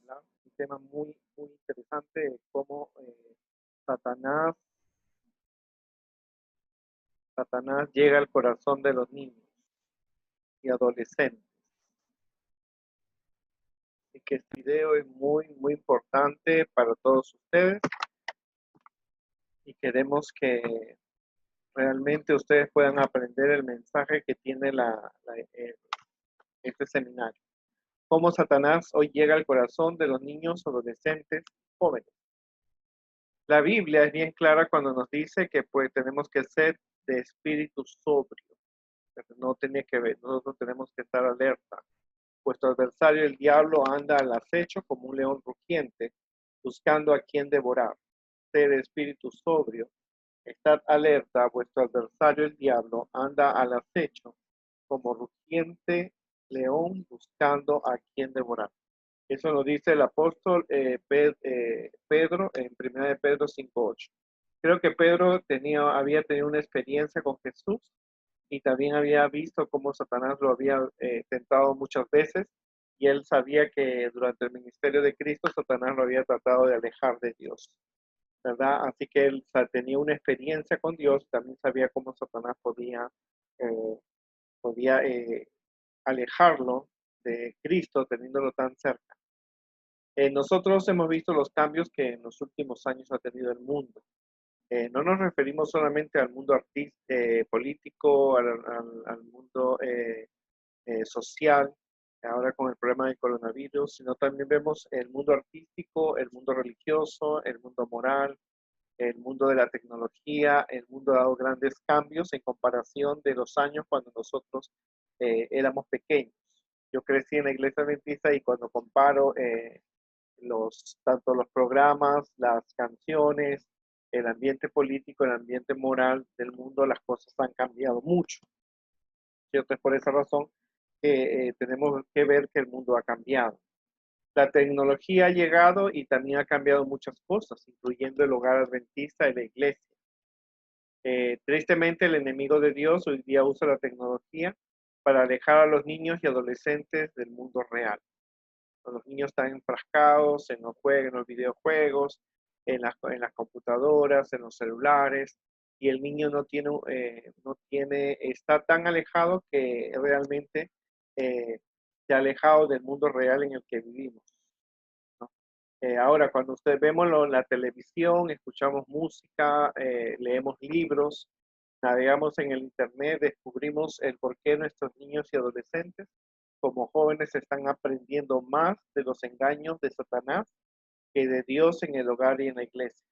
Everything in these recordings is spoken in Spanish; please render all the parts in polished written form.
hablar un tema muy interesante de cómo Satanás, Satanás llega al corazón de los niños y adolescentes. Y que este video es muy importante para todos ustedes y queremos que realmente ustedes puedan aprender el mensaje que tiene este seminario. Cómo Satanás hoy llega al corazón de los niños, adolescentes, jóvenes. La Biblia es bien clara cuando nos dice que pues tenemos que ser de espíritu sobrio. No tiene que ver, nosotros tenemos que estar alerta. Vuestro adversario, el diablo, anda al acecho como un león rugiente, buscando a quien devorar. Ser de espíritu sobrio. Estad alerta, vuestro adversario, el diablo, anda al acecho como rugiente león, buscando a quien devorar. Eso lo dice el apóstol Pedro en 1 de Pedro 5:8. Creo que Pedro había tenido una experiencia con Jesús y también había visto cómo Satanás lo había tentado muchas veces y él sabía que durante el ministerio de Cristo Satanás lo había tratado de alejar de Dios, ¿verdad? Así que él tenía una experiencia con Dios, también sabía cómo Satanás eh, podía alejarlo de Cristo teniéndolo tan cerca. Nosotros hemos visto los cambios que en los últimos años ha tenido el mundo. No nos referimos solamente al mundo político, al mundo social, ahora con el problema del coronavirus, sino también vemos el mundo artístico, el mundo religioso, el mundo moral, el mundo de la tecnología. El mundo ha dado grandes cambios en comparación de los años cuando nosotros éramos pequeños. Yo crecí en la iglesia adventista y cuando comparo tanto los programas, las canciones, el ambiente político, el ambiente moral del mundo, las cosas han cambiado mucho, ¿cierto? Es por esa razón que tenemos que ver que el mundo ha cambiado. La tecnología ha llegado y también ha cambiado muchas cosas, incluyendo el hogar adventista y la iglesia. Tristemente, el enemigo de Dios hoy día usa la tecnología para alejar a los niños y adolescentes del mundo real. Los niños están enfrascados en los videojuegos, en las computadoras, en los celulares, y el niño está tan alejado que realmente se ha alejado del mundo real en el que vivimos, ¿no? Ahora, cuando vemos la televisión, escuchamos música, leemos libros, navegamos en el internet, descubrimos el por qué nuestros niños y adolescentes como jóvenes están aprendiendo más de los engaños de Satanás que de Dios en el hogar y en la iglesia.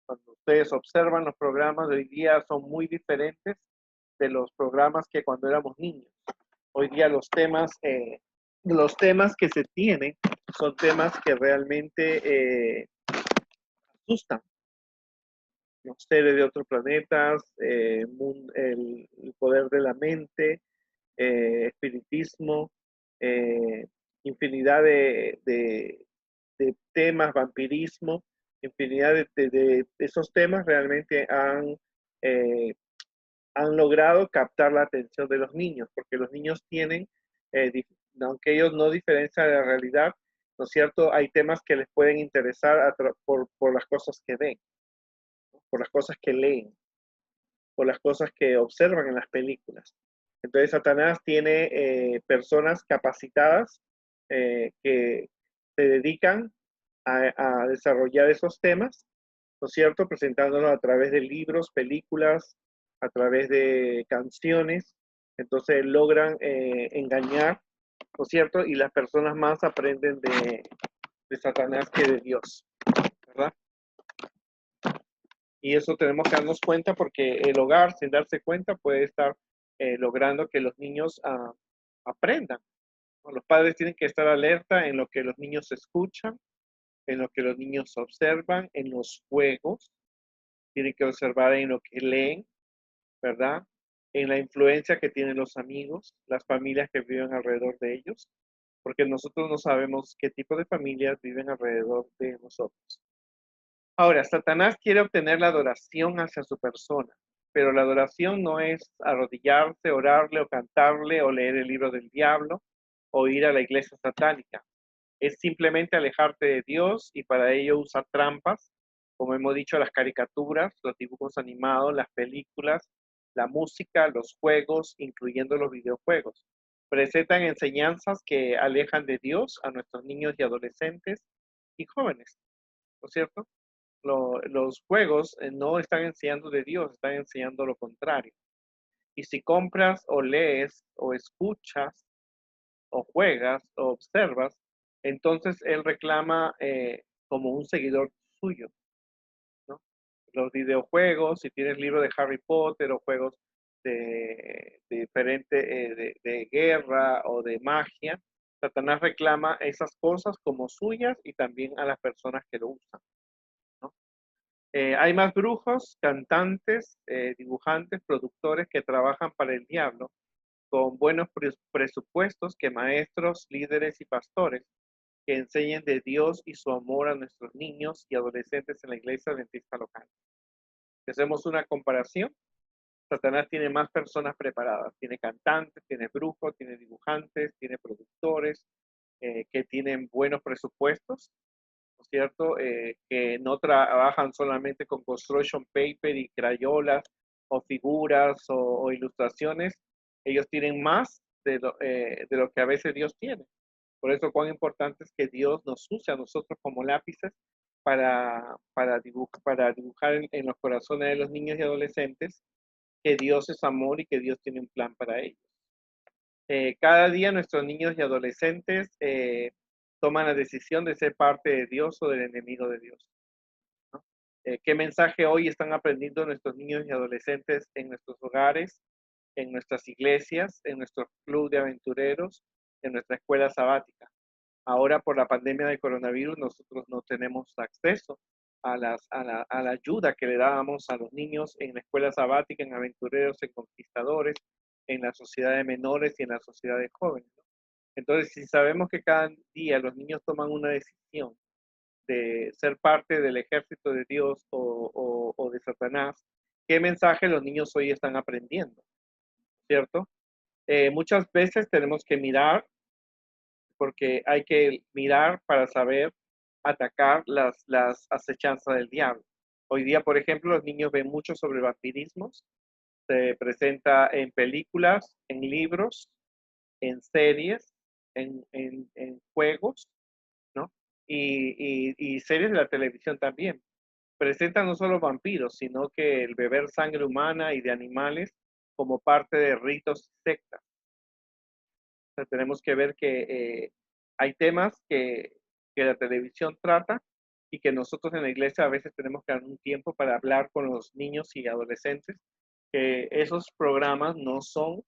Cuando ustedes observan los programas de hoy día son muy diferentes de los programas que cuando éramos niños. Hoy día los temas que se tienen son temas que realmente asustan. Los seres de otros planetas, el poder de la mente, espiritismo, eh, infinidad de temas, vampirismo, infinidad de esos temas realmente eh, han logrado captar la atención de los niños, porque los niños tienen, aunque ellos no diferencian la realidad, ¿no es cierto? Hay temas que les pueden interesar por las cosas que ven, ¿no? Por las cosas que leen, por las cosas que observan en las películas. Entonces Satanás tiene personas capacitadas que se dedican a desarrollar esos temas, ¿no es cierto? Presentándolos a través de libros, películas, a través de canciones. Entonces logran engañar, ¿no es cierto? Y las personas más aprenden de Satanás que de Dios, ¿verdad? Y eso tenemos que darnos cuenta porque el hogar, sin darse cuenta, puede estar logrando que los niños aprendan, ¿no? Los padres tienen que estar alerta en lo que los niños escuchan, en lo que los niños observan, en los juegos, tienen que observar en lo que leen, ¿verdad? En la influencia que tienen los amigos, las familias que viven alrededor de ellos, porque nosotros no sabemos qué tipo de familias viven alrededor de nosotros. Ahora, Satanás quiere obtener la adoración hacia su persona, pero la adoración no es arrodillarse, orarle o cantarle o leer el libro del diablo o ir a la iglesia satánica. Es simplemente alejarte de Dios y para ello usa trampas, como hemos dicho, las caricaturas, los dibujos animados, las películas, la música, los juegos, incluyendo los videojuegos. Presentan enseñanzas que alejan de Dios a nuestros niños y adolescentes y jóvenes, ¿no es cierto? Los juegos no están enseñando de Dios, están enseñando lo contrario. Y si compras o lees o escuchas o juegas o observas, entonces él reclama como un seguidor suyo, ¿no? Los videojuegos, si tienes libros de Harry Potter o juegos de diferente, de guerra o de magia, Satanás reclama esas cosas como suyas y también a las personas que lo usan, ¿no? Hay más brujos, cantantes, dibujantes, productores que trabajan para el diablo con buenos presupuestos que maestros, líderes y pastores que enseñen de Dios y su amor a nuestros niños y adolescentes en la iglesia adventista local. Si hacemos una comparación, Satanás tiene más personas preparadas. Tiene cantantes, tiene brujos, tiene dibujantes, tiene productores que tienen buenos presupuestos, ¿no es cierto? Que no trabajan solamente con construction paper y crayolas o figuras o ilustraciones. Ellos tienen más de lo que a veces Dios tiene. Por eso cuán importante es que Dios nos use a nosotros como lápices para dibujar en los corazones de los niños y adolescentes que Dios es amor y que Dios tiene un plan para ellos. Cada día nuestros niños y adolescentes toman la decisión de ser parte de Dios o del enemigo de Dios, ¿no? ¿Qué mensaje hoy están aprendiendo nuestros niños y adolescentes en nuestros hogares, en nuestras iglesias, en nuestro club de aventureros, en nuestra escuela sabática? Ahora por la pandemia del coronavirus nosotros no tenemos acceso a la ayuda que le dábamos a los niños en la escuela sabática, en aventureros, en conquistadores, en la sociedad de menores y en la sociedad de jóvenes, ¿no? Entonces, si sabemos que cada día los niños toman una decisión de ser parte del ejército de Dios o de Satanás, ¿qué mensaje los niños hoy están aprendiendo? ¿Cierto? Muchas veces tenemos que mirar porque hay que mirar para saber atacar las acechanzas del diablo. Hoy día, por ejemplo, los niños ven mucho sobre vampirismos, se presenta en películas, en libros, en series, en juegos, ¿no? Y series de la televisión también. Presentan no solo vampiros, sino que el beber sangre humana y de animales como parte de ritos y sectas. Sea, tenemos que ver que hay temas que la televisión trata y que nosotros en la iglesia a veces tenemos que dar un tiempo para hablar con los niños y adolescentes, que esos programas no son,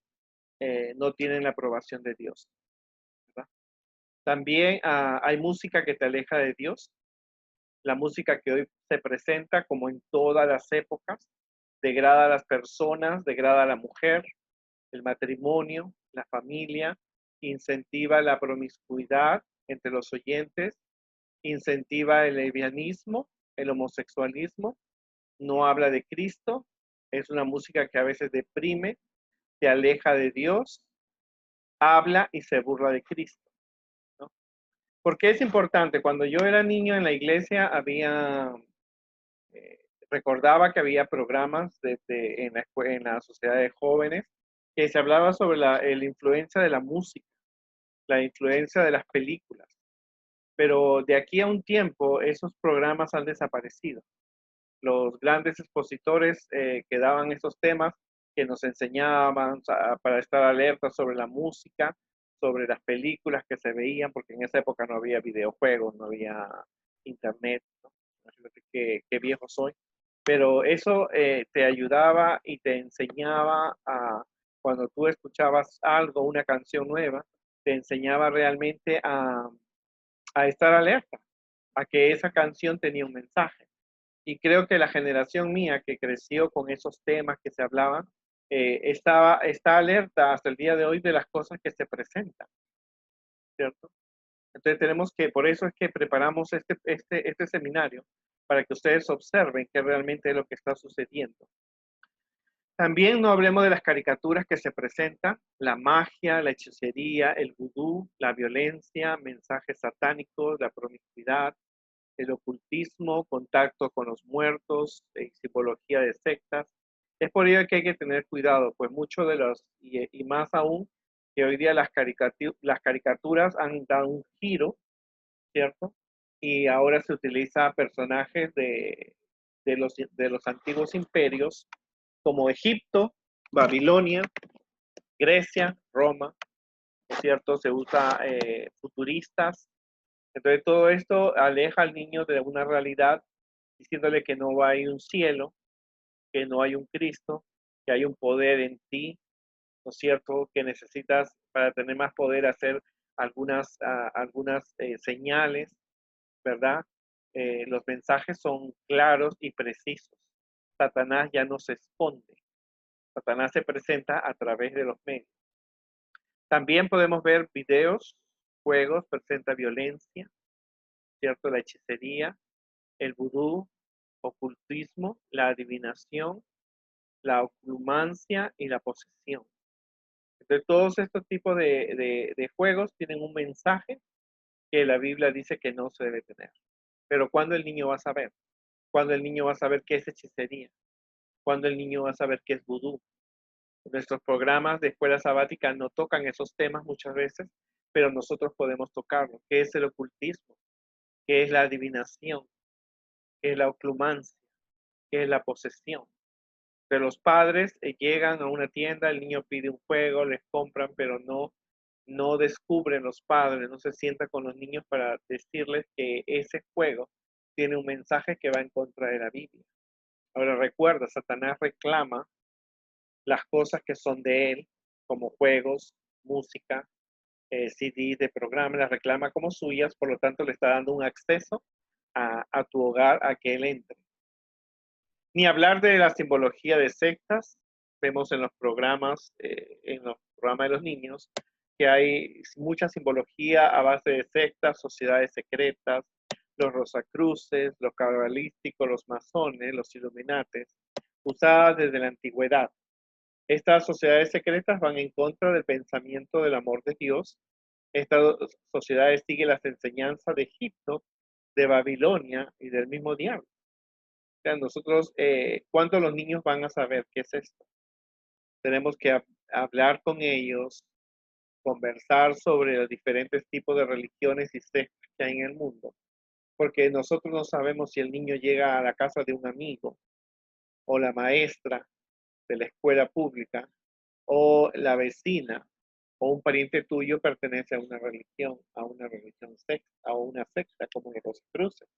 no tienen la aprobación de Dios, ¿verdad? También hay música que te aleja de Dios, la música que hoy se presenta como en todas las épocas, degrada a las personas, degrada a la mujer, el matrimonio, la familia, incentiva la promiscuidad entre los oyentes, incentiva el lesbianismo, el homosexualismo, no habla de Cristo, es una música que a veces deprime, te aleja de Dios, habla y se burla de Cristo, ¿no? ¿Por qué es importante? Cuando yo era niño en la iglesia había, recordaba que había programas en la sociedad de jóvenes que se hablaba sobre la influencia de la música, la influencia de las películas. Pero de aquí a un tiempo esos programas han desaparecido. Los grandes expositores que daban esos temas, que nos enseñaban para estar alerta sobre la música, sobre las películas que se veían, porque en esa época no había videojuegos, no había internet, ¿no? Imagínate qué viejo soy. Pero eso te ayudaba y te enseñaba cuando tú escuchabas algo, una canción nueva, te enseñaba realmente a estar alerta, a que esa canción tenía un mensaje. Y creo que la generación mía que creció con esos temas que se hablaban, está alerta hasta el día de hoy de las cosas que se presentan, ¿cierto? Entonces tenemos que, por eso es que preparamos este seminario, para que ustedes observen qué realmente es lo que está sucediendo. También no hablemos de las caricaturas que se presentan, la magia, la hechicería, el vudú, la violencia, mensajes satánicos, la promiscuidad, el ocultismo, contacto con los muertos, simbología de sectas. Es por ello que hay que tener cuidado, pues muchos de los, y más aún, que hoy día las caricaturas han dado un giro, ¿cierto? Y ahora se utiliza personajes de los antiguos imperios como Egipto, Babilonia, Grecia, Roma, ¿cierto? Se usa futuristas. Entonces todo esto aleja al niño de una realidad, diciéndole que no hay un cielo, que no hay un Cristo, que hay un poder en ti, ¿no es cierto? Que necesitas para tener más poder hacer algunas señales, ¿verdad? Los mensajes son claros y precisos. Satanás ya no se esconde. Satanás se presenta a través de los medios. También podemos ver videos, juegos, presenta violencia, ¿cierto? La hechicería, el vudú, ocultismo, la adivinación, la oclumancia y la posesión. Entonces, todos estos tipos de juegos tienen un mensaje que la Biblia dice que no se debe tener. Pero ¿cuándo el niño va a saber? ¿Cuándo el niño va a saber qué es hechicería? ¿Cuándo el niño va a saber qué es vudú? Nuestros programas de escuela sabática no tocan esos temas muchas veces, pero nosotros podemos tocarlo. ¿Qué es el ocultismo? ¿Qué es la adivinación? ¿Qué es la oclumancia? ¿Qué es la posesión? De los padres llegan a una tienda, el niño pide un juego, les compran, pero no descubren los padres, no se sientan con los niños para decirles que ese juego tiene un mensaje que va en contra de la Biblia. Ahora recuerda, Satanás reclama las cosas que son de él, como juegos, música, CDs de programa, las reclama como suyas, por lo tanto le está dando un acceso a tu hogar a que él entre. Ni hablar de la simbología de sectas, vemos en los programas de los niños, que hay mucha simbología a base de sectas, sociedades secretas, los rosacruces, los cabalísticos, los masones, los iluminates, usadas desde la antigüedad. Estas sociedades secretas van en contra del pensamiento del amor de Dios. Estas sociedades siguen las enseñanzas de Egipto, de Babilonia y del mismo diablo. O sea, nosotros, ¿cuándo los niños van a saber qué es esto? Tenemos que hablar con ellos, conversar sobre los diferentes tipos de religiones y sectas que hay en el mundo, porque nosotros no sabemos si el niño llega a la casa de un amigo o la maestra de la escuela pública o la vecina o un pariente tuyo pertenece a una religión secta, a una secta como los Rosacruces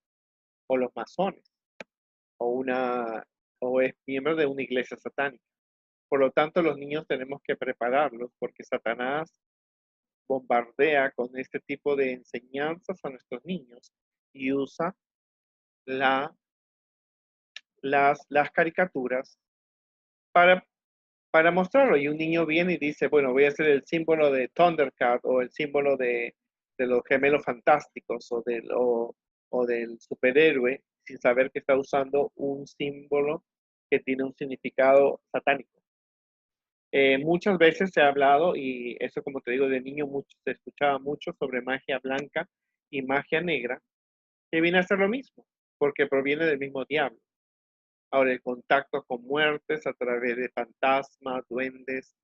o los masones o o es miembro de una iglesia satánica. Por lo tanto, los niños tenemos que prepararlos porque Satanás bombardea con este tipo de enseñanzas a nuestros niños y usa la, las caricaturas para, para mostrarlo. Y un niño viene y dice, bueno, voy a hacer el símbolo de Thundercat o el símbolo de los gemelos fantásticos o del superhéroe sin saber que está usando un símbolo que tiene un significado satánico. Muchas veces se ha hablado, y eso como te digo, de niño se escuchaba mucho sobre magia blanca y magia negra, que viene a ser lo mismo, porque proviene del mismo diablo. Ahora, el contacto con muertes a través de fantasmas, duendes,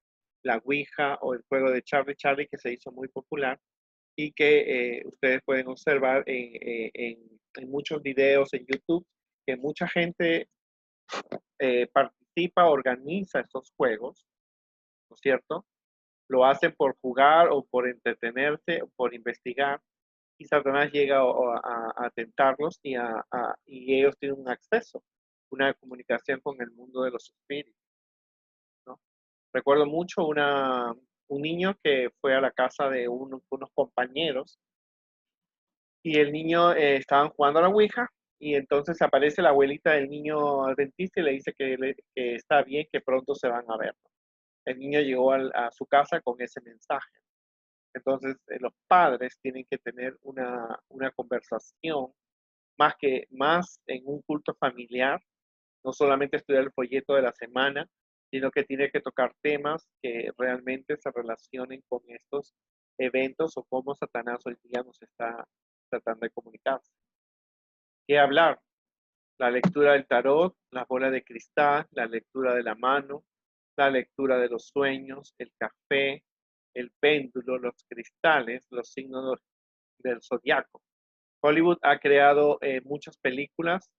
la Ouija o el juego de Charlie Charlie, que se hizo muy popular y que ustedes pueden observar en muchos videos en YouTube, que mucha gente participa, organiza estos juegos, ¿no es cierto? Lo hacen por jugar o por entretenerse o por investigar y Satanás llega a tentarlos y ellos tienen un acceso, una comunicación con el mundo de los espíritus, ¿no? Recuerdo mucho un niño que fue a la casa de unos compañeros y el niño estaban jugando a la Ouija y entonces aparece la abuelita del niño al dentista y le dice que está bien, que pronto se van a ver, ¿no? El niño llegó a su casa con ese mensaje. Entonces, los padres tienen que tener una conversación más en un culto familiar, no solamente estudiar el folleto de la semana sino que tiene que tocar temas que realmente se relacionen con estos eventos o cómo Satanás hoy día nos está tratando de comunicarse. ¿Qué hablar? La lectura del tarot, la bola de cristal, la lectura de la mano, la lectura de los sueños, el café, el péndulo, los cristales, los signos del zodiaco. Hollywood ha creado muchas películas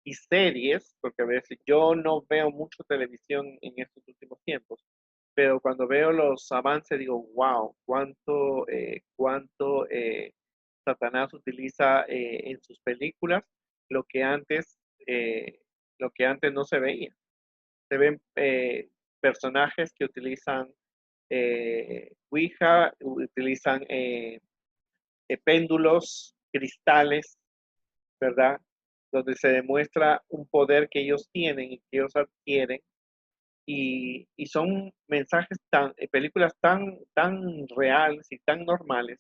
y series, porque a veces yo no veo mucho televisión en estos últimos tiempos, pero cuando veo los avances digo, wow, cuánto Satanás utiliza en sus películas lo que antes, eh, lo que antes no se veía. Se ven personajes que utilizan Ouija, utilizan péndulos, cristales, ¿verdad? Donde se demuestra un poder que ellos tienen y que ellos adquieren. Y son mensajes películas tan reales y tan normales,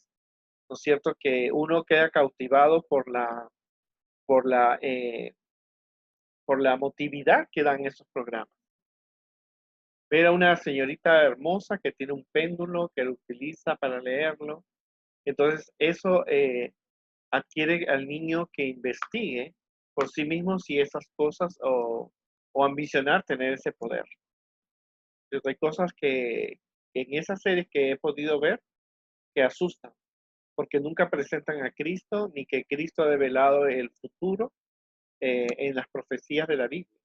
¿no es cierto? Que uno queda cautivado por la, eh, por la motividad que dan esos programas. Ver a una señorita hermosa que tiene un péndulo, que lo utiliza para leerlo. Entonces, eso adquiere al niño que investigue por sí mismo si esas cosas o ambicionar tener ese poder. Entonces, hay cosas que en esas series que he podido ver que asustan, porque nunca presentan a Cristo ni que Cristo ha develado el futuro en las profecías de la Biblia.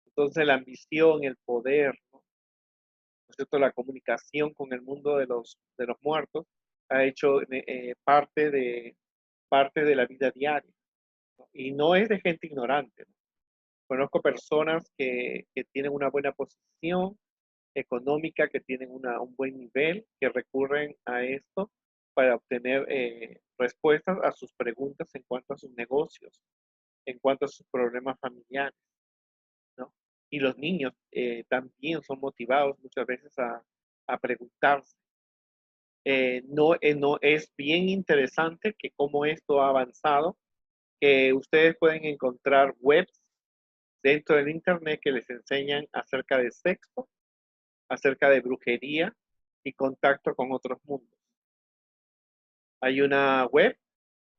Entonces, la ambición, el poder, ¿no? ¿No es cierto? La comunicación con el mundo de los muertos ha hecho parte de la vida diaria, ¿no? Y no es de gente ignorante, ¿no? Conozco personas que tienen una buena posición económica, que tienen un buen nivel, que recurren a esto para obtener respuestas a sus preguntas en cuanto a sus negocios, en cuanto a sus problemas familiares, ¿no? Y los niños también son motivados muchas veces a preguntarse. No es bien interesante que cómo esto ha avanzado, que ustedes pueden encontrar webs dentro del Internet que les enseñan acerca de sexo, acerca de brujería y contacto con otros mundos. Hay una web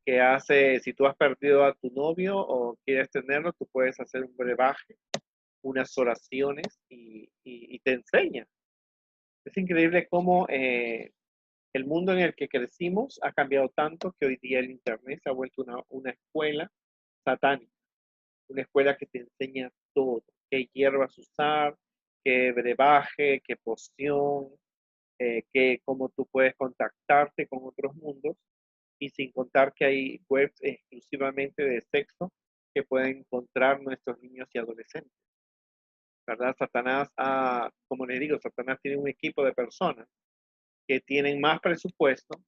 que hace, si tú has perdido a tu novio o quieres tenerlo, tú puedes hacer un brebaje, unas oraciones y te enseña. Es increíble cómo el mundo en el que crecimos ha cambiado tanto que hoy día el Internet se ha vuelto una escuela satánica, una escuela que te enseña todo, qué hierbas usar, qué brebaje, qué poción, que cómo tú puedes contactarte con otros mundos y sin contar que hay webs exclusivamente de sexo que pueden encontrar nuestros niños y adolescentes, ¿verdad? Como les digo, Satanás tiene un equipo de personas que tienen más presupuesto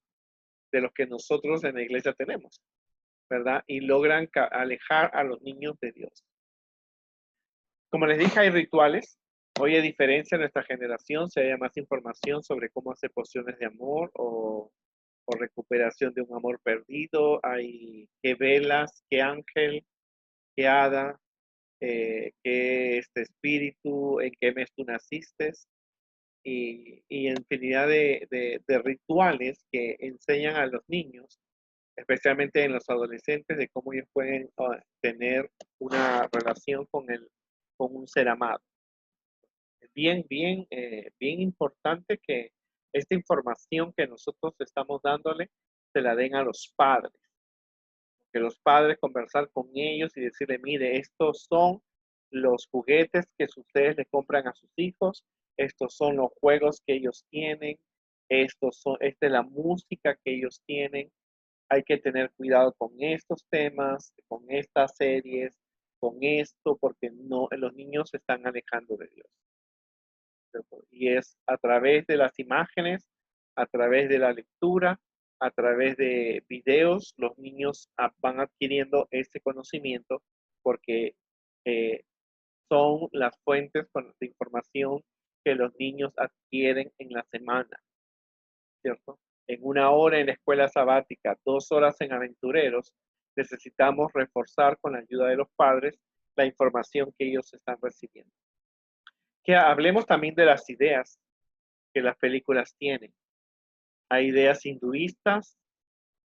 de los que nosotros en la iglesia tenemos, ¿verdad? Y logran alejar a los niños de Dios. Como les dije, hay rituales. Hoy, a diferencia de nuestra generación, se haya más información sobre cómo hacer pociones de amor o recuperación de un amor perdido. Hay qué velas, qué ángel, qué hada, qué este espíritu, en qué mes tú naciste. Y infinidad de rituales que enseñan a los niños, especialmente en los adolescentes, de cómo ellos pueden tener una relación con un ser amado. Es bien importante que esta información que nosotros estamos dándole se la den a los padres, que los padres conversar con ellos y decirle, mire, estos son los juguetes que ustedes le compran a sus hijos, estos son los juegos que ellos tienen, esta es la música que ellos tienen, hay que tener cuidado con estos temas, con estas series, con esto, porque no, los niños se están alejando de Dios. Y es a través de las imágenes, a través de la lectura, a través de videos, los niños van adquiriendo ese conocimiento porque eh, son las fuentes de información que los niños adquieren en la semana, ¿cierto? En una hora en la escuela sabática, 2 horas en aventureros, necesitamos reforzar con la ayuda de los padres la información que ellos están recibiendo. Que hablemos también de las ideas que las películas tienen. Hay ideas hinduistas,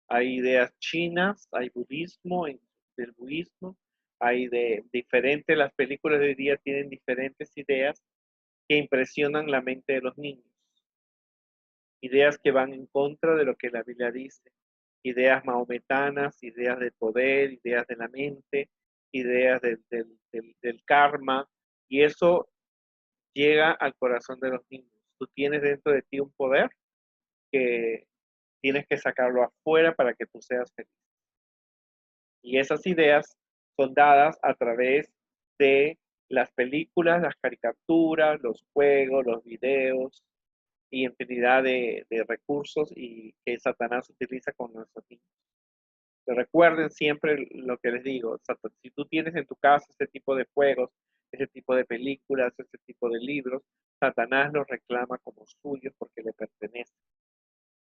hay ideas chinas, hay budismo, del budismo, hay de diferentes, las películas de hoy día tienen diferentes ideas que impresionan la mente de los niños. Ideas que van en contra de lo que la Biblia dice. Ideas mahometanas, ideas de poder, ideas de la mente, ideas del karma. Y eso llega al corazón de los niños. Tú tienes dentro de ti un poder que tienes que sacarlo afuera para que tú seas feliz. Y esas ideas son dadas a través de las películas, las caricaturas, los juegos, los videos y infinidad de recursos y que Satanás utiliza con nuestros niños. Pero recuerden siempre lo que les digo, si tú tienes en tu casa este tipo de juegos, ese tipo de películas, este tipo de libros, Satanás los reclama como suyos porque le pertenece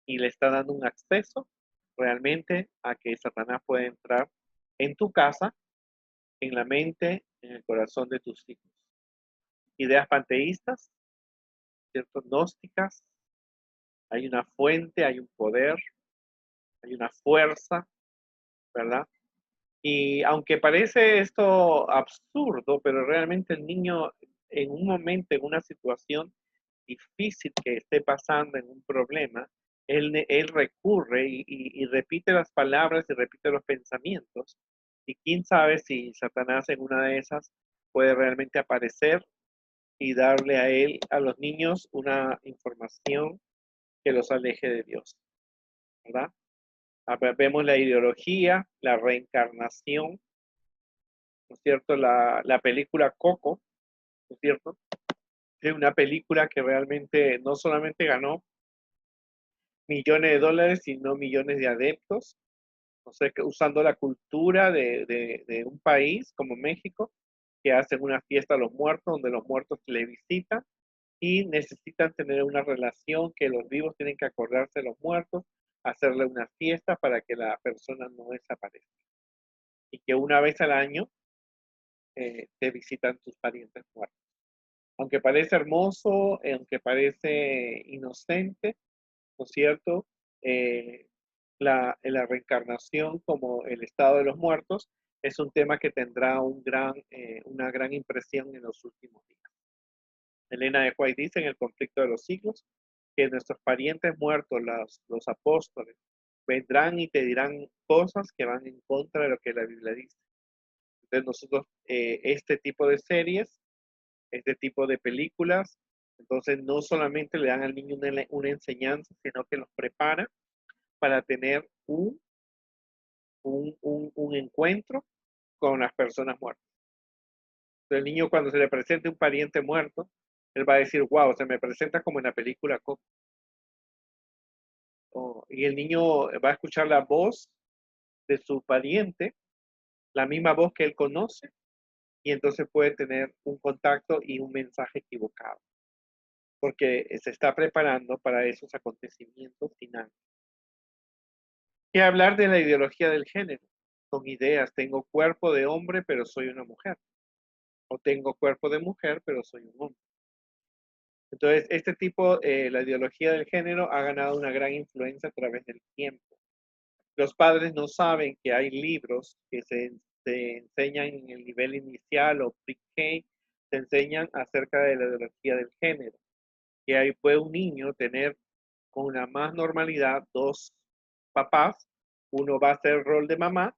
y le está dando un acceso realmente a que Satanás pueda entrar en tu casa, en la mente, en el corazón de tus hijos. Ideas panteístas, ¿cierto? Gnósticas, hay una fuente, hay un poder, hay una fuerza, ¿verdad? Y aunque parece esto absurdo, pero realmente el niño en un momento, en una situación difícil que esté pasando, en un problema, él recurre y repite las palabras y repite los pensamientos. Y quién sabe si Satanás en una de esas puede realmente aparecer y darle a él, a los niños, una información que los aleje de Dios, ¿verdad? Vemos la ideología, la reencarnación, ¿no es cierto? La película Coco, ¿no es cierto? Es una película que realmente no solamente ganó millones de dólares, sino millones de adeptos, no sé, usando la cultura de un país como México, que hacen una fiesta a los muertos, donde los muertos le visitan y necesitan tener una relación que los vivos tienen que acordarse de los muertos, hacerle una fiesta para que la persona no desaparezca. Y que una vez al año te visitan tus parientes muertos. Aunque parece hermoso, aunque parece inocente, ¿no es cierto? Eh, la reencarnación como el estado de los muertos es un tema que tendrá una gran impresión en los últimos días. Elena de White dice en El conflicto de los siglos que nuestros parientes muertos, los apóstoles, vendrán y te dirán cosas que van en contra de lo que la Biblia dice. Entonces nosotros, este tipo de series, este tipo de películas, entonces no solamente le dan al niño una enseñanza, sino que los prepara para tener un encuentro con las personas muertas. Entonces, el niño cuando se le presente un pariente muerto, él va a decir, wow, se me presenta como en la película Coco. Y el niño va a escuchar la voz de su pariente, la misma voz que él conoce, y entonces puede tener un contacto y un mensaje equivocado, porque se está preparando para esos acontecimientos finales. ¿Qué hablar de la ideología del género? Con ideas, tengo cuerpo de hombre, pero soy una mujer. O tengo cuerpo de mujer, pero soy un hombre. Entonces, este tipo, la ideología del género ha ganado una gran influencia a través del tiempo. Los padres no saben que hay libros que se enseñan en el nivel inicial o pre-K, se enseñan acerca de la ideología del género. Que ahí puede un niño tener con una más normalidad dos papás, uno va a hacer el rol de mamá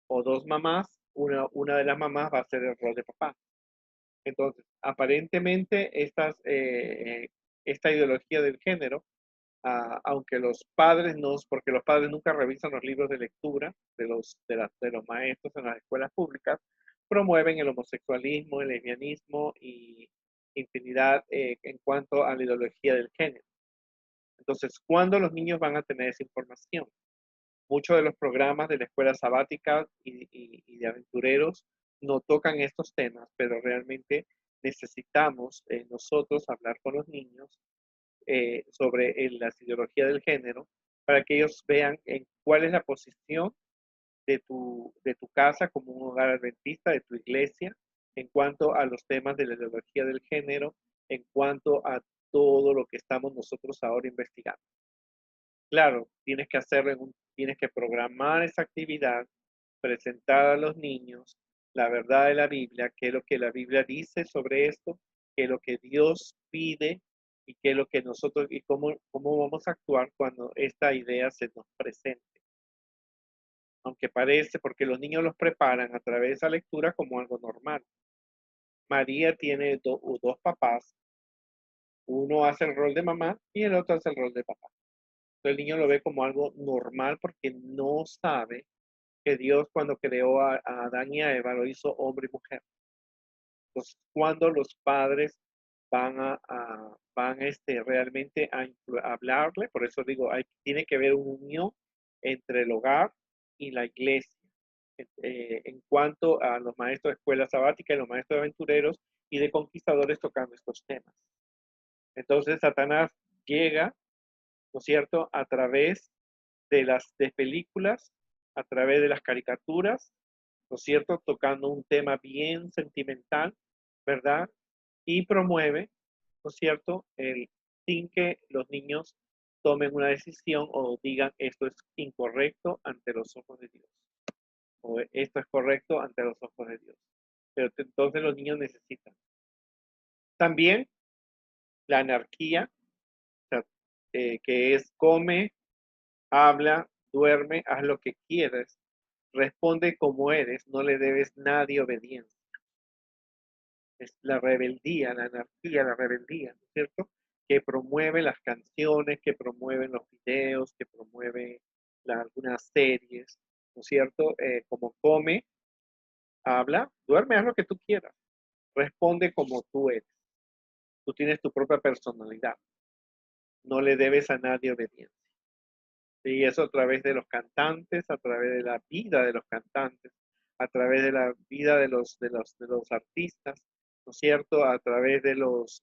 o dos mamás, una de las mamás va a hacer el rol de papá. Entonces, aparentemente esta ideología del género, aunque los padres no, porque los padres nunca revisan los libros de lectura de los maestros en las escuelas públicas, promueven el homosexualismo, el lesbianismo y infinidad en cuanto a la ideología del género. Entonces, ¿cuándo los niños van a tener esa información? Muchos de los programas de la escuela sabática y de aventureros no tocan estos temas, pero realmente necesitamos nosotros hablar con los niños sobre la ideología del género para que ellos vean cuál es la posición de tu casa como un hogar adventista, de tu iglesia, en cuanto a los temas de la ideología del género, en cuanto a todo lo que estamos nosotros ahora investigando. Claro, tienes que hacerlo tienes que programar esa actividad, presentar a los niños la verdad de la Biblia, qué es lo que la Biblia dice sobre esto, qué es lo que Dios pide y qué es lo que nosotros y cómo vamos a actuar cuando esta idea se nos presente. Aunque parece, porque los niños los preparan a través de esa lectura como algo normal. María tiene dos papás, uno hace el rol de mamá y el otro hace el rol de papá. Entonces el niño lo ve como algo normal porque no sabe que Dios cuando creó a Adán y a Eva lo hizo hombre y mujer. Entonces, cuando los padres van realmente a hablarle, por eso digo, tiene que haber una unión entre el hogar y la iglesia. En cuanto a los maestros de escuela sabática y los maestros de aventureros y de conquistadores tocando estos temas. Entonces, Satanás llega, ¿no es cierto?, a través de películas, a través de las caricaturas, ¿no es cierto?, tocando un tema bien sentimental, ¿verdad? Y promueve, ¿no es cierto?, sin que los niños tomen una decisión o digan esto es incorrecto ante los ojos de Dios, o esto es correcto ante los ojos de Dios. Pero entonces los niños necesitan. También la anarquía, o sea, que es come, habla, duerme, haz lo que quieras, responde como eres, no le debes nadie obediencia. Es la rebeldía, la anarquía, la rebeldía, ¿no es cierto? Que promueve las canciones, que promueven los videos, que promueve algunas series, ¿no es cierto? Como come, habla, duerme, haz lo que tú quieras, responde como tú eres. Tú tienes tu propia personalidad, no le debes a nadie obediencia. Y eso a través de los cantantes, a través de la vida de los cantantes, a través de la vida de los artistas, ¿no es cierto? A través de los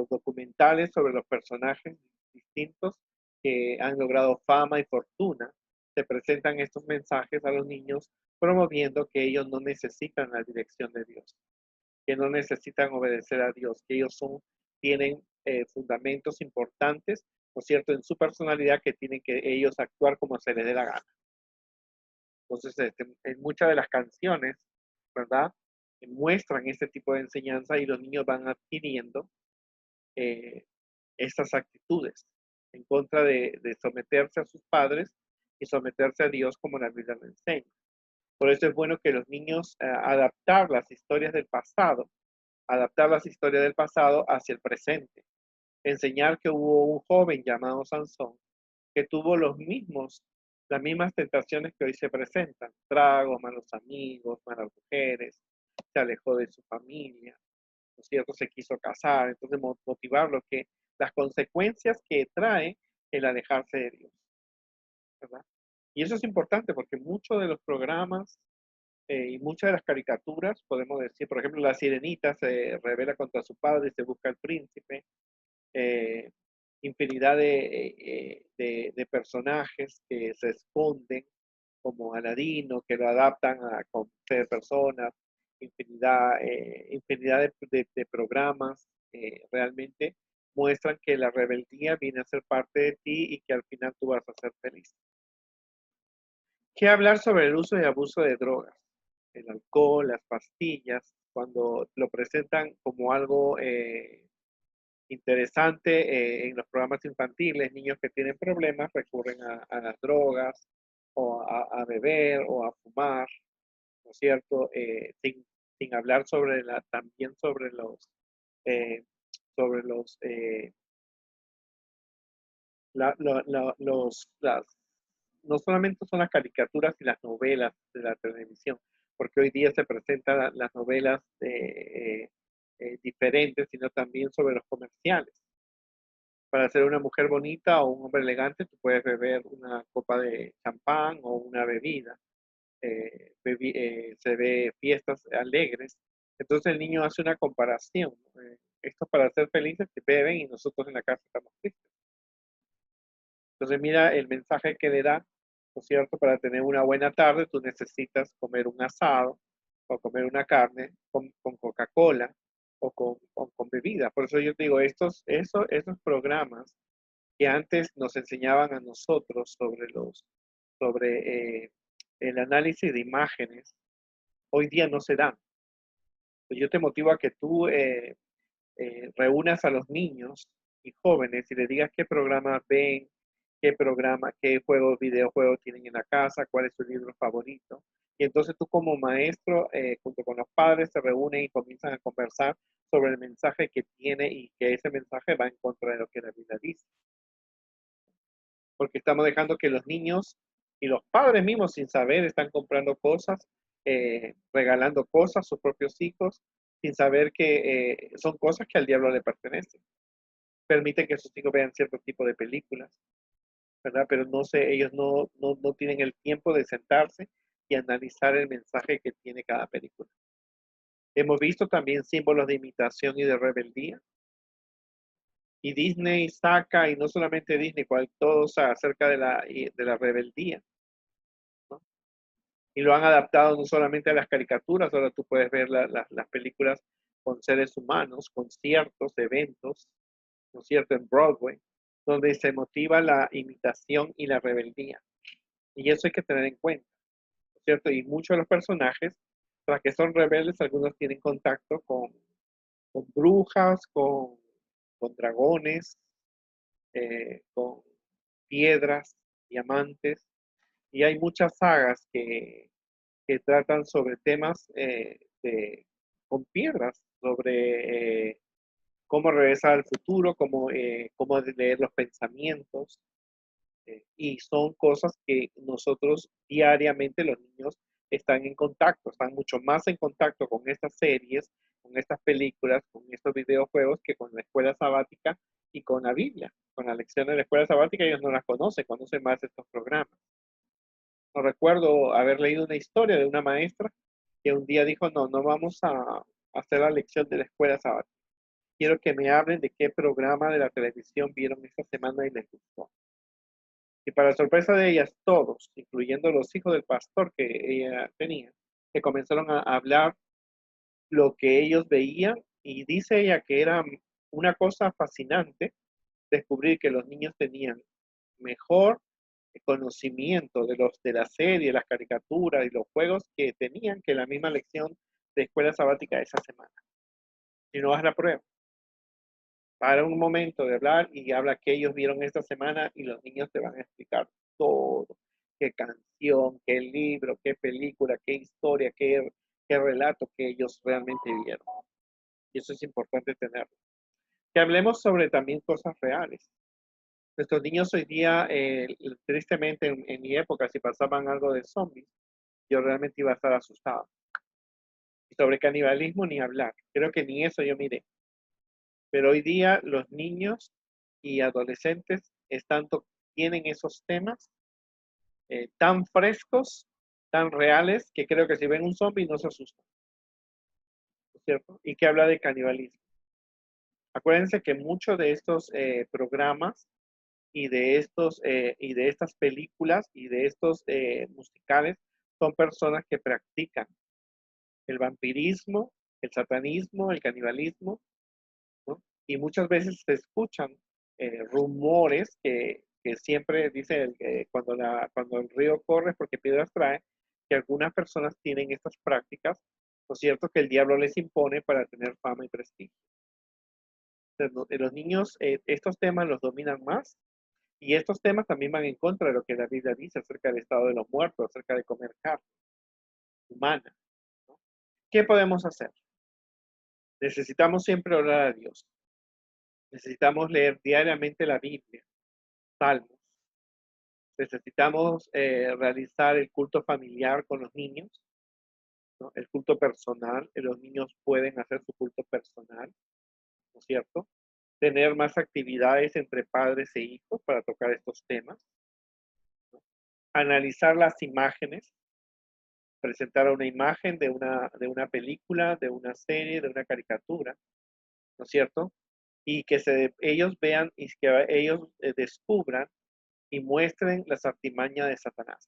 documentales sobre los personajes distintos que han logrado fama y fortuna, se presentan estos mensajes a los niños promoviendo que ellos no necesitan la dirección de Dios, que no necesitan obedecer a Dios, que ellos tienen fundamentos importantes, ¿no es cierto?, en su personalidad que tienen que ellos actuar como se les dé la gana. Entonces, en muchas de las canciones, ¿verdad?, muestran este tipo de enseñanza y los niños van adquiriendo estas actitudes en contra de someterse a sus padres y someterse a Dios como la Biblia lo enseña. Por eso es bueno que los niños adaptar las historias del pasado hacia el presente. Enseñar que hubo un joven llamado Sansón que tuvo las mismas tentaciones que hoy se presentan, tragos, malos amigos, malas mujeres, se alejó de su familia, ¿no es cierto? Se quiso casar, entonces motivarlo que las consecuencias que trae el alejarse de Dios, ¿verdad? Y eso es importante porque muchos de los programas y muchas de las caricaturas, podemos decir, por ejemplo, la sirenita se revela contra su padre y se busca al príncipe, eh, infinidad de personajes que se esconden, como Aladino, que lo adaptan a ser personas, infinidad de programas realmente muestran que la rebeldía viene a ser parte de ti y que al final tú vas a ser feliz. ¿Qué hablar sobre el uso y abuso de drogas? El alcohol, las pastillas, cuando lo presentan como algo interesante en los programas infantiles, niños que tienen problemas recurren a las drogas o a beber o a fumar, ¿no es cierto? Sin hablar también eh, sobre no solamente son las caricaturas y las novelas de la televisión, porque hoy día se presentan las novelas diferentes, sino también sobre los comerciales. Para ser una mujer bonita o un hombre elegante, tú puedes beber una copa de champán o una bebida. Se ve fiestas alegres. Entonces el niño hace una comparación. Esto para ser felices que beben y nosotros en la casa estamos tristes. Entonces mira el mensaje que le da, ¿no es cierto? Para tener una buena tarde tú necesitas comer un asado o comer una carne con Coca-Cola o con bebida. Por eso yo te digo, esos programas que antes nos enseñaban a nosotros sobre el análisis de imágenes, hoy día no se dan. Yo te motivo a que tú reúnas a los niños y jóvenes y les digas qué programas ven, qué juegos, videojuegos tienen en la casa, cuál es su libro favorito. Y entonces tú como maestro, junto con los padres, se reúnen y comienzan a conversar sobre el mensaje que tiene y que ese mensaje va en contra de lo que la Biblia dice. Porque estamos dejando que los niños y los padres mismos sin saber están comprando cosas, regalando cosas a sus propios hijos, sin saber que son cosas que al diablo le pertenecen. Permiten que sus hijos vean cierto tipo de películas, ¿verdad? Pero no sé, ellos no tienen el tiempo de sentarse y analizar el mensaje que tiene cada película. Hemos visto también símbolos de imitación y de rebeldía. Y Disney saca, y no solamente Disney, todos acerca de la rebeldía, ¿no? Y lo han adaptado no solamente a las caricaturas, ahora tú puedes ver las películas con seres humanos, conciertos, eventos, ¿no es cierto?, en Broadway, donde se motiva la imitación y la rebeldía. Y eso hay que tener en cuenta, ¿no es cierto? Y muchos de los personajes, tras que son rebeldes, algunos tienen contacto con brujas, con dragones, con piedras, diamantes, y hay muchas sagas que tratan sobre temas con piedras, sobre cómo regresar al futuro, cómo leer los pensamientos, y son cosas que nosotros diariamente los niños están en contacto, están mucho más en contacto con estas series, con estas películas, con estos videojuegos que con la escuela sabática y con la Biblia. Con la lección de la escuela sabática ellos no las conocen más estos programas. No recuerdo haber leído una historia de una maestra que un día dijo, no vamos a hacer la lección de la escuela sabática. Quiero que me hablen de qué programa de la televisión vieron esta semana y les gustó. Y para sorpresa de ellas, todos, incluyendo los hijos del pastor que ella tenía, que comenzaron a hablar lo que ellos veían y dice ella que era una cosa fascinante descubrir que los niños tenían mejor conocimiento de la serie, las caricaturas y los juegos que tenían que la misma lección de escuela sabática esa semana. Si no, haz la prueba. Para un momento de hablar y habla que ellos vieron esta semana y los niños te van a explicar todo. Qué canción, qué libro, qué película, qué historia, qué relato que ellos realmente vieron. Y eso es importante tenerlo. Que hablemos sobre también cosas reales. Nuestros niños hoy día, tristemente en mi época, si pasaban algo de zombies, yo realmente iba a estar asustado. Y sobre canibalismo ni hablar. Creo que ni eso yo miré. Pero hoy día los niños y adolescentes tienen esos temas tan frescos, tan reales, que creo que si ven un zombie no se asustan, ¿no es cierto? Y que habla de canibalismo. Acuérdense que muchos de estos programas y de estas películas y de estos musicales son personas que practican el vampirismo, el satanismo, el canibalismo, ¿no? Y muchas veces se escuchan rumores que siempre dice cuando el río corre porque piedras trae, que algunas personas tienen estas prácticas, ¿no es cierto?, que el diablo les impone para tener fama y prestigio. Entonces, los niños estos temas los dominan más y estos temas también van en contra de lo que la Biblia dice acerca del estado de los muertos, acerca de comer carne humana, ¿no? ¿Qué podemos hacer? Necesitamos siempre orar a Dios. Necesitamos leer diariamente la Biblia, salmos. Necesitamos realizar el culto familiar con los niños, ¿no? El culto personal. Los niños pueden hacer su culto personal, ¿no es cierto? Tener más actividades entre padres e hijos para tocar estos temas, ¿no? Analizar las imágenes, presentar una imagen de una película, de una serie, de una caricatura, ¿no es cierto? Y que ellos vean y que ellos descubran y muestren las artimañas de Satanás.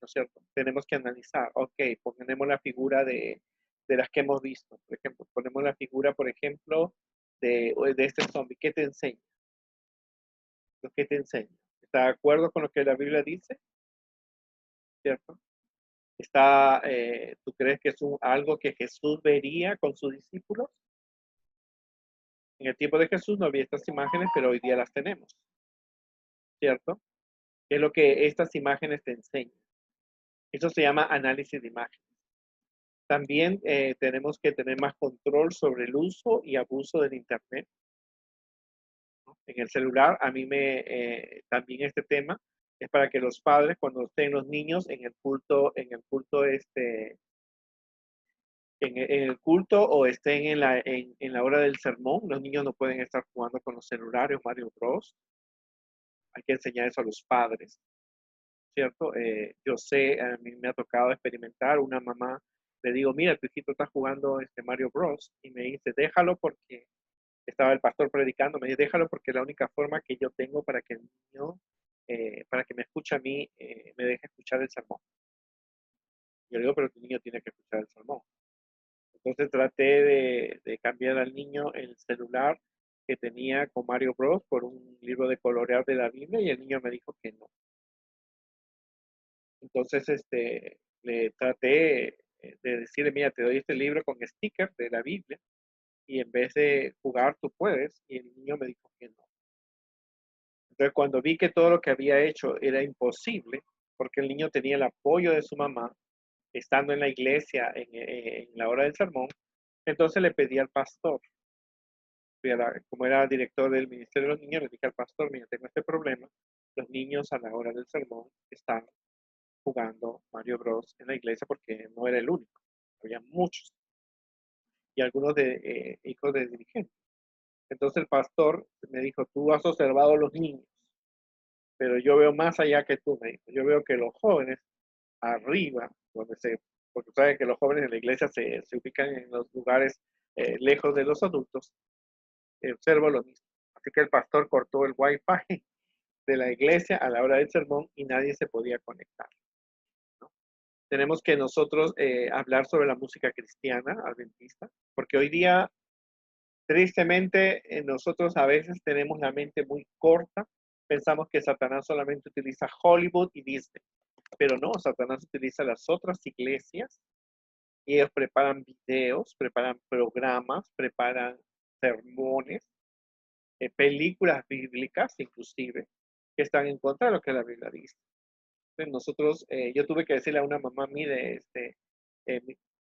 ¿no es cierto? Tenemos que analizar, ok, ponemos la figura de las que hemos visto, por ejemplo, ponemos la figura, por ejemplo, de este zombie, ¿qué te enseña? ¿Qué te enseña? ¿Está de acuerdo con lo que la Biblia dice? ¿Cierto? ¿Tú crees que es algo que Jesús vería con sus discípulos? En el tiempo de Jesús no había estas imágenes, pero hoy día las tenemos, ¿cierto? ¿Qué es lo que estas imágenes te enseñan? Eso se llama análisis de imágenes. También tenemos que tener más control sobre el uso y abuso del Internet, ¿no? En el celular, también este tema es para que los padres, cuando estén los niños en el culto o estén en la hora del sermón, los niños no pueden estar jugando con los celulares o Mario Bros. Hay que enseñar eso a los padres, ¿cierto? Yo sé, a mí me ha tocado experimentar, una mamá, le digo, mira, tu hijito está jugando Mario Bros. Y me dice, déjalo porque estaba el pastor predicando, me dice, déjalo porque es la única forma que yo tengo para que el niño, para que me escuche a mí, me deje escuchar el sermón. Yo le digo, pero tu niño tiene que escuchar el sermón. Entonces traté de cambiar al niño el celular que tenía con Mario Bros. Por un libro de colorear de la Biblia y el niño me dijo que no. Entonces, le traté de decirle, mira, te doy este libro con sticker de la Biblia y en vez de jugar tú puedes. Y el niño me dijo que no. Entonces, cuando vi que todo lo que había hecho era imposible, porque el niño tenía el apoyo de su mamá, estando en la iglesia en la hora del sermón, entonces le pedí al pastor, como era director del Ministerio de los Niños, le dije al pastor, mira, tengo este problema, los niños a la hora del sermón están jugando Mario Bros. En la iglesia porque no era el único, había muchos y algunos hijos de dirigentes. Entonces el pastor me dijo, tú has observado a los niños, pero yo veo más allá que tú, me dijo. Yo veo que los jóvenes arriba, porque saben que los jóvenes en la iglesia se ubican en los lugares lejos de los adultos, observo lo mismo. Así que el pastor cortó el wifi de la iglesia a la hora del sermón y nadie se podía conectar, ¿no? Tenemos que nosotros hablar sobre la música cristiana adventista, porque hoy día, tristemente, nosotros a veces tenemos la mente muy corta, pensamos que Satanás solamente utiliza Hollywood y Disney, pero no, Satanás utiliza las otras iglesias y ellos preparan videos, preparan programas, preparan sermones, películas bíblicas inclusive, que están en contra de lo que la Biblia dice. Yo tuve que decirle a una mamá, mire, eh,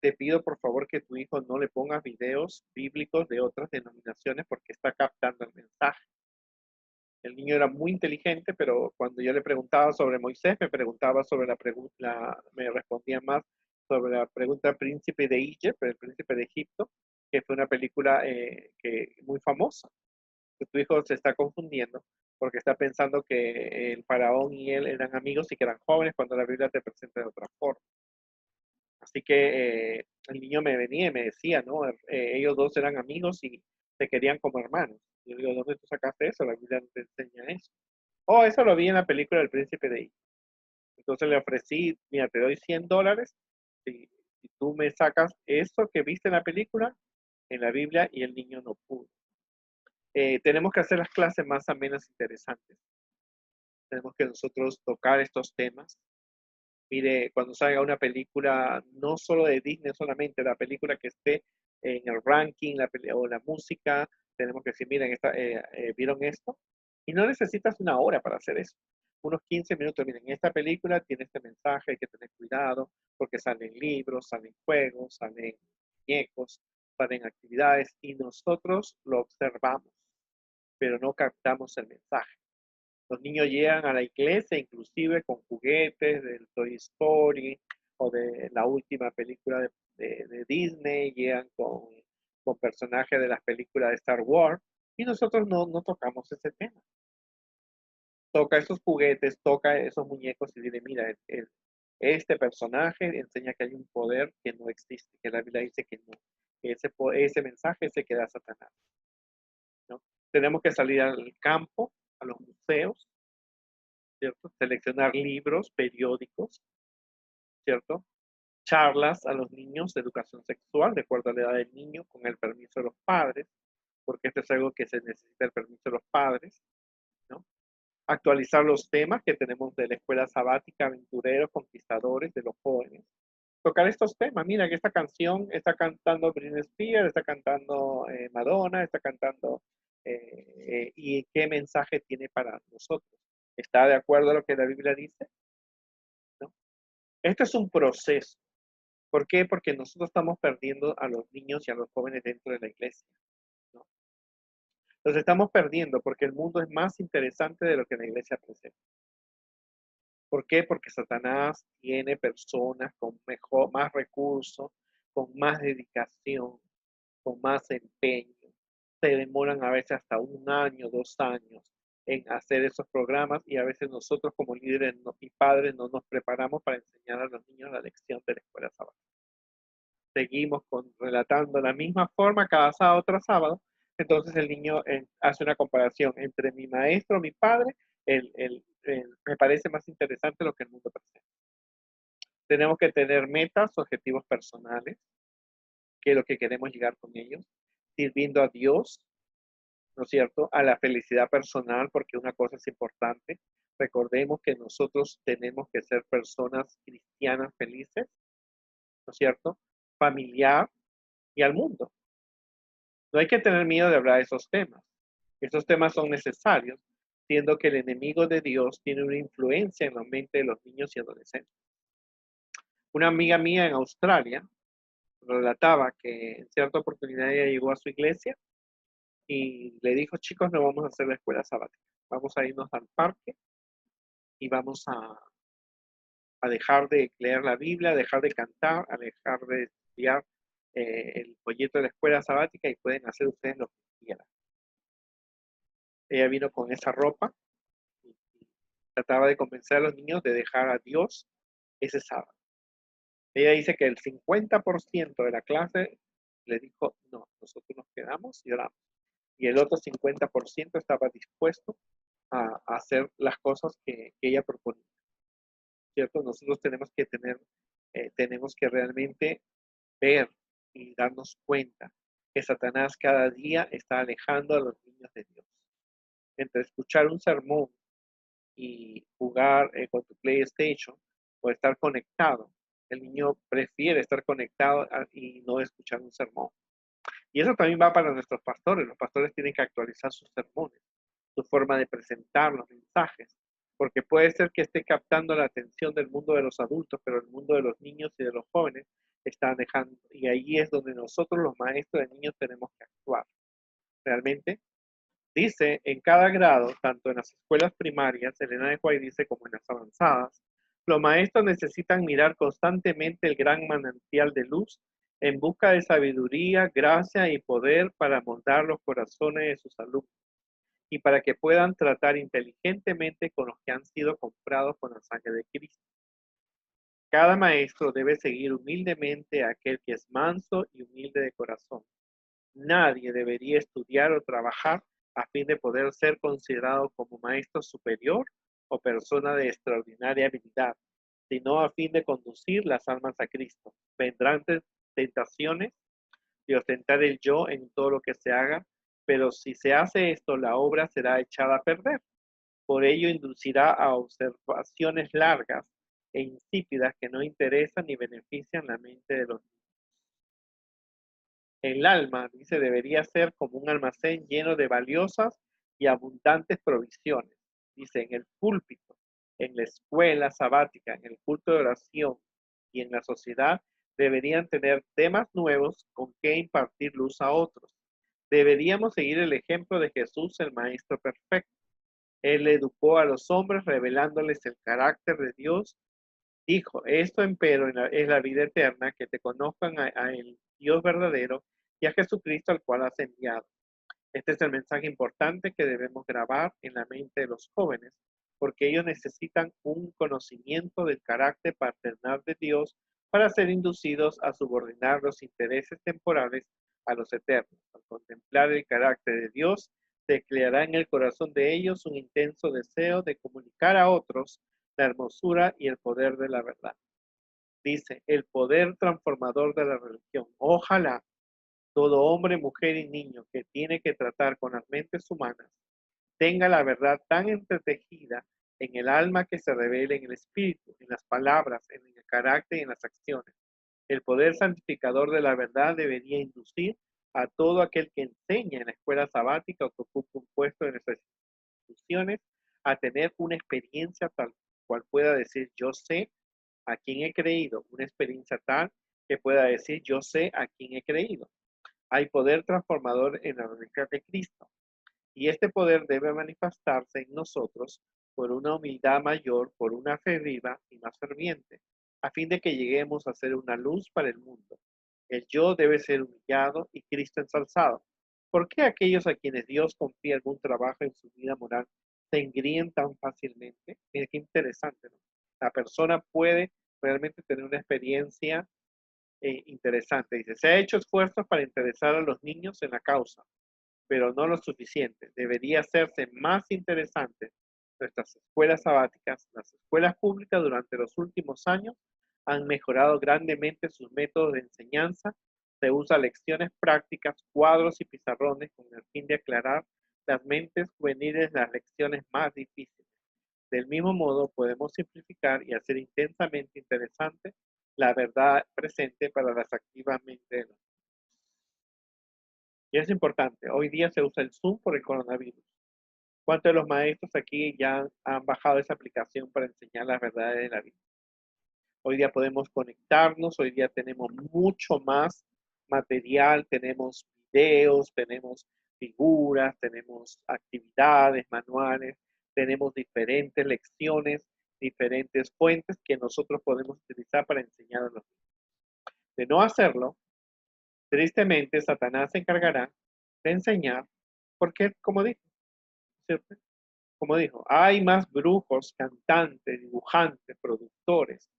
te pido por favor que tu hijo no le ponga videos bíblicos de otras denominaciones porque está captando el mensaje. El niño era muy inteligente, pero cuando yo le preguntaba sobre Moisés, me preguntaba sobre me respondía más sobre la pregunta Príncipe de Egypt, el Príncipe de Egipto, que fue una película muy famosa. Que tu hijo se está confundiendo porque está pensando que el faraón y él eran amigos y que eran jóvenes cuando la Biblia te presenta de otra forma. Así que el niño me venía y me decía, ¿no? Ellos dos eran amigos y se querían como hermanos. Yo digo, ¿dónde tú sacaste eso? La Biblia no te enseña eso. Oh, eso lo vi en la película del Príncipe de Egipto. Entonces le ofrecí, mira, te doy $100 si tú me sacas eso que viste en la película, en la Biblia, y el niño no pudo. Tenemos que hacer las clases más amenas e interesantes. Tenemos que nosotros tocar estos temas. Mire, cuando salga una película, no solo de Disney solamente, la película que esté en el ranking o la música, tenemos que decir, miren, ¿vieron esto? Y no necesitas una hora para hacer eso. Unos 15 minutos, miren, esta película tiene este mensaje, hay que tener cuidado, porque salen libros, salen juegos, salen muñecos, salen actividades, y nosotros lo observamos, pero no captamos el mensaje. Los niños llegan a la iglesia inclusive con juguetes del Toy Story o de la última película de Disney, llegan con personajes de las películas de Star Wars y nosotros no tocamos ese tema. Toca esos juguetes, toca esos muñecos y dile, mira, este personaje enseña que hay un poder que no existe, que la Biblia dice que no, que ese mensaje se queda a Satanás, ¿no? Tenemos que salir al campo, a los museos, ¿cierto? Seleccionar libros, periódicos, cierto? Charlas a los niños de educación sexual, de acuerdo a la edad del niño, con el permiso de los padres, porque esto es algo que se necesita el permiso de los padres, ¿no? Actualizar los temas que tenemos de la escuela sabática, aventureros, conquistadores, de los jóvenes. Tocar estos temas. Mira que esta canción está cantando Britney Spears, está cantando Madonna, está cantando y qué mensaje tiene para nosotros. ¿Está de acuerdo a lo que la Biblia dice? ¿No? Este es un proceso. ¿Por qué? Porque nosotros estamos perdiendo a los niños y a los jóvenes dentro de la iglesia, ¿no? Los estamos perdiendo porque el mundo es más interesante de lo que la iglesia presenta. ¿Por qué? Porque Satanás tiene personas con mejor, más recursos, con más dedicación, con más empeño. Se demoran a veces hasta 1 año, 2 años en hacer esos programas y a veces nosotros como líderes y padres no nos preparamos para enseñar a los niños la lección de la escuela sabática. Seguimos relatando la misma forma cada sábado tras sábado. Entonces el niño hace una comparación entre mi maestro, mi padre, me parece más interesante lo que el mundo presenta. Tenemos que tener metas, objetivos personales, que es lo que queremos llegar con ellos, sirviendo a Dios, ¿no es cierto? A la felicidad personal, porque una cosa es importante. Recordemos que nosotros tenemos que ser personas cristianas felices, ¿no es cierto? Familiar y al mundo. No hay que tener miedo de hablar de esos temas. Esos temas son necesarios, siendo que el enemigo de Dios tiene una influencia en la mente de los niños y adolescentes. Una amiga mía en Australia relataba que en cierta oportunidad ella llegó a su iglesia y le dijo, chicos, no vamos a hacer la escuela sabática. Vamos a irnos al parque y vamos a dejar de leer la Biblia, a dejar de cantar, a dejar de estudiar el folleto de la escuela sabática y pueden hacer ustedes lo que quieran. Ella vino con esa ropa y trataba de convencer a los niños de dejar a Dios ese sábado. Ella dice que el 50% de la clase le dijo, no, nosotros nos quedamos y oramos. Y el otro 50% estaba dispuesto a hacer las cosas que ella proponía. ¿Cierto? Nosotros tenemos que realmente ver y darnos cuenta que Satanás cada día está alejando a los niños de Dios. Entre escuchar un sermón y jugar con tu PlayStation o estar conectado, el niño prefiere estar conectado y no escuchar un sermón. Y eso también va para nuestros pastores. Los pastores tienen que actualizar sus sermones, su forma de presentar los mensajes, porque puede ser que esté captando la atención del mundo de los adultos, pero el mundo de los niños y de los jóvenes está dejando. Y ahí es donde nosotros, los maestros de niños, tenemos que actuar. Realmente, dice, en cada grado, tanto en las escuelas primarias, Elena de White dice, como en las avanzadas, los maestros necesitan mirar constantemente el gran manantial de luz en busca de sabiduría, gracia y poder para moldar los corazones de sus alumnos y para que puedan tratar inteligentemente con los que han sido comprados con la sangre de Cristo. Cada maestro debe seguir humildemente a aquel que es manso y humilde de corazón. Nadie debería estudiar o trabajar a fin de poder ser considerado como maestro superior o persona de extraordinaria habilidad, sino a fin de conducir las almas a Cristo. Vendrán tentaciones de ostentar el yo en todo lo que se haga, pero si se hace esto, la obra será echada a perder. Por ello inducirá a observaciones largas e insípidas que no interesan ni benefician la mente de los niños. El alma, dice, debería ser como un almacén lleno de valiosas y abundantes provisiones. Dice, en el púlpito, en la escuela sabática, en el culto de oración y en la sociedad, deberían tener temas nuevos con que impartir luz a otros. Deberíamos seguir el ejemplo de Jesús, el Maestro perfecto. Él educó a los hombres revelándoles el carácter de Dios. Dijo, esto empero es la vida eterna, que te conozcan a el Dios verdadero y a Jesucristo al cual has enviado. Este es el mensaje importante que debemos grabar en la mente de los jóvenes, porque ellos necesitan un conocimiento del carácter paternal de Dios para ser inducidos a subordinar los intereses temporales a los eternos. Al contemplar el carácter de Dios, se creará en el corazón de ellos un intenso deseo de comunicar a otros la hermosura y el poder de la verdad. Dice, el poder transformador de la religión. Ojalá todo hombre, mujer y niño que tiene que tratar con las mentes humanas tenga la verdad tan entretejida en el alma que se revele en el espíritu, en las palabras, en el carácter y en las acciones. El poder santificador de la verdad debería inducir a todo aquel que enseña en la escuela sabática o que ocupe un puesto en nuestras instituciones a tener una experiencia tal cual pueda decir yo sé a quién he creído, una experiencia tal que pueda decir yo sé a quién he creído. Hay poder transformador en la religión de Cristo y este poder debe manifestarse en nosotros por una humildad mayor, por una fe viva y más ferviente, a fin de que lleguemos a ser una luz para el mundo. El yo debe ser humillado y Cristo ensalzado. ¿Por qué aquellos a quienes Dios confía algún trabajo en su vida moral se engríen tan fácilmente? Mira qué interesante, ¿no? La persona puede realmente tener una experiencia interesante. Dice, se ha hecho esfuerzos para interesar a los niños en la causa, pero no lo suficiente. Debería hacerse más interesante. Nuestras escuelas sabáticas, las escuelas públicas durante los últimos años han mejorado grandemente sus métodos de enseñanza. Se usa lecciones prácticas, cuadros y pizarrones con el fin de aclarar las mentes juveniles las lecciones más difíciles. Del mismo modo, podemos simplificar y hacer intensamente interesante la verdad presente para las activas mentes. Y es importante, hoy día se usa el Zoom por el coronavirus. ¿Cuántos de los maestros aquí ya han bajado esa aplicación para enseñar las verdades de la vida? Hoy día podemos conectarnos, hoy día tenemos mucho más material, tenemos videos, tenemos figuras, tenemos actividades, manuales, tenemos diferentes lecciones, diferentes fuentes que nosotros podemos utilizar para enseñar a los niños. De no hacerlo, tristemente Satanás se encargará de enseñar, porque como dijo, ¿cierto? Como dijo, hay más brujos, cantantes, dibujantes, productores,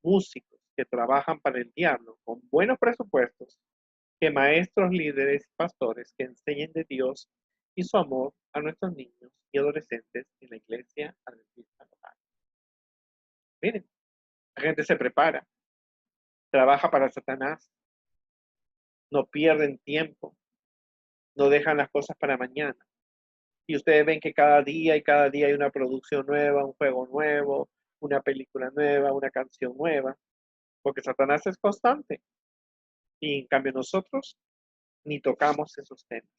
músicos que trabajan para el diablo con buenos presupuestos que maestros, líderes, pastores que enseñen de Dios y su amor a nuestros niños y adolescentes en la iglesia adventista local. Miren, la gente se prepara, trabaja para Satanás, no pierden tiempo, no dejan las cosas para mañana. Y ustedes ven que cada día hay una producción nueva, un juego nuevo, una película nueva, una canción nueva, porque Satanás es constante. Y en cambio nosotros ni tocamos esos temas,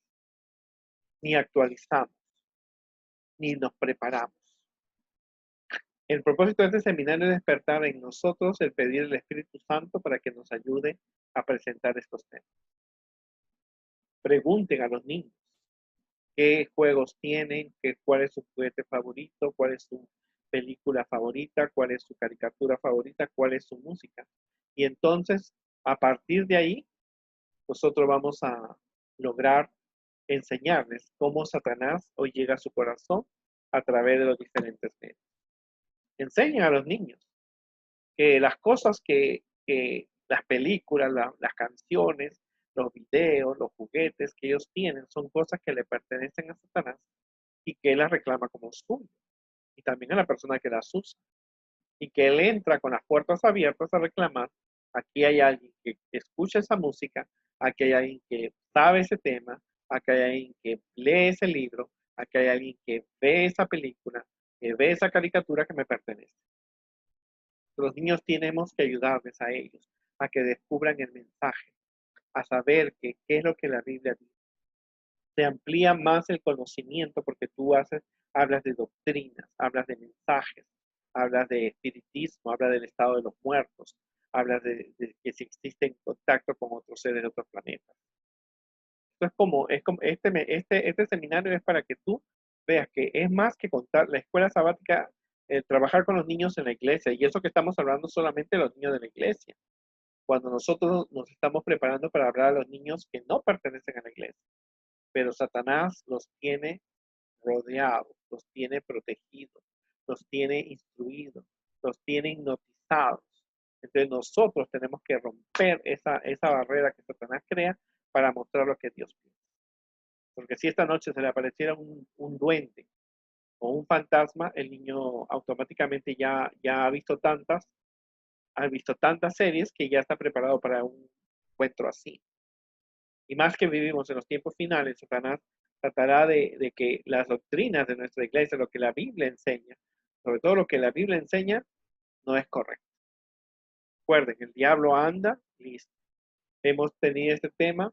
ni actualizamos, ni nos preparamos. El propósito de este seminario es despertar en nosotros el pedir al Espíritu Santo para que nos ayude a presentar estos temas. Pregunten a los niños qué juegos tienen, cuál es su juguete favorito, cuál es su película favorita, cuál es su caricatura favorita, cuál es su música. Y entonces, a partir de ahí, nosotros vamos a lograr enseñarles cómo Satanás hoy llega a su corazón a través de los diferentes medios. Enseña a los niños que las cosas que las películas, las canciones, los videos, los juguetes que ellos tienen son cosas que le pertenecen a Satanás y que él las reclama como suyo. Y también a la persona que las usa. Y que él entra con las puertas abiertas a reclamar, aquí hay alguien que escucha esa música, aquí hay alguien que sabe ese tema, aquí hay alguien que lee ese libro, aquí hay alguien que ve esa película, que ve esa caricatura que me pertenece. Los niños tenemos que ayudarles a ellos a que descubran el mensaje, a saber qué es lo que la Biblia dice. Se amplía más el conocimiento porque tú hablas de doctrinas, hablas de mensajes, hablas de espiritismo, hablas del estado de los muertos, hablas de que si existe contacto con otros seres de otros planetas. Esto es como este seminario es para que tú veas que es más que contar la escuela sabática, trabajar con los niños en la iglesia, y eso que estamos hablando solamente de los niños de la iglesia, cuando nosotros nos estamos preparando para hablar a los niños que no pertenecen a la iglesia, pero Satanás los tiene rodeados, los tiene protegidos, los tiene instruidos, los tiene hipnotizados. Entonces nosotros tenemos que romper esa barrera que Satanás crea para mostrar lo que Dios piensa. Porque si esta noche se le apareciera un duende o un fantasma, el niño automáticamente ya ha visto tantas has visto tantas series que ya está preparado para un encuentro así. Y más que vivimos en los tiempos finales, Satanás tratará de que las doctrinas de nuestra iglesia, lo que la Biblia enseña, sobre todo lo que la Biblia enseña, no es correcto. Recuerden, el diablo anda, listo. Hemos tenido este tema,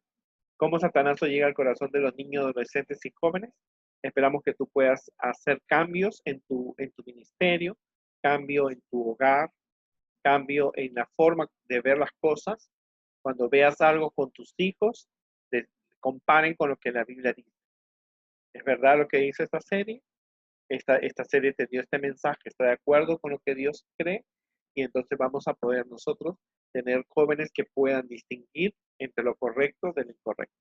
cómo Satanás llega al corazón de los niños, adolescentes y jóvenes. Esperamos que tú puedas hacer cambios en tu ministerio, cambio en tu hogar, cambio en la forma de ver las cosas. Cuando veas algo con tus hijos, comparen con lo que la Biblia dice. ¿Es verdad lo que dice esta serie? Esta serie te dio este mensaje, está de acuerdo con lo que Dios cree, y entonces vamos a poder nosotros tener jóvenes que puedan distinguir entre lo correcto del incorrecto.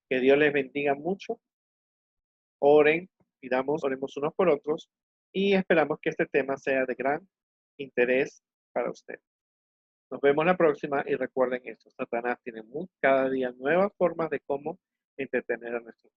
Que Dios les bendiga mucho. Oren, oremos unos por otros y esperamos que este tema sea de gran interés para ustedes. Nos vemos la próxima y recuerden esto, Satanás tiene cada día nuevas formas de cómo entretener a nuestros